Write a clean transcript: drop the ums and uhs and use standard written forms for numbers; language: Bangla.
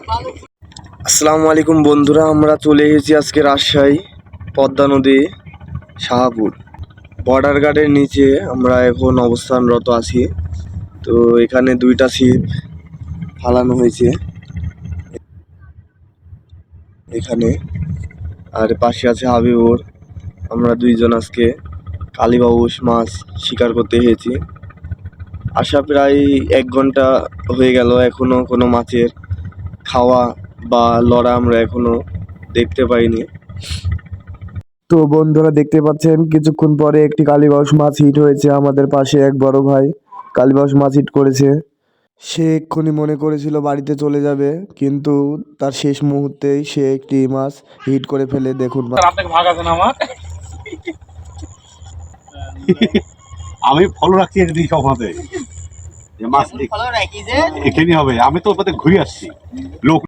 আসসালামু আলাইকুম বন্ধুরা, আমরা চলে এসেছি আজকে রাজশাহী পদ্মা নদী শাহপুর বর্ডার গার্ডের নিচে আমরা এখন অবস্থানরত আছি। তো এখানে দুইটা ছিপ ফালানো হয়েছে এখানে, আর পাশে আছে হাবিবুর। আমরা দুইজন আজকে কালীবাউস মাছ শিকার করতে এসেছি। আসা প্রায় 1 ঘন্টা হয়ে গেল, এখনো কোনো মাছের খাওয়া বা লড়া আমরা এখনো দেখতে পাইনি। তো বন্ধুরা দেখতে পাচ্ছেন কিছুক্ষণ পরে একটি কালীবাউস মাছ হিট হয়েছে। আমাদের পাশে এক বড় ভাই কালীবাউস মাছ হিট করেছে। সে এক্ষুনি মনে করেছিল বাড়িতে চলে যাবে, কিন্তু তার শেষ মুহূর্তেই সে একটি মাছ হিট করে ফেলে। দেখুন ভাগ আছে না আমার, আমি ফলো রাখছি একদিন সভাতে মাছ এখানে হবে। আমি তো ওপাতে ঘুরে আসছি লোক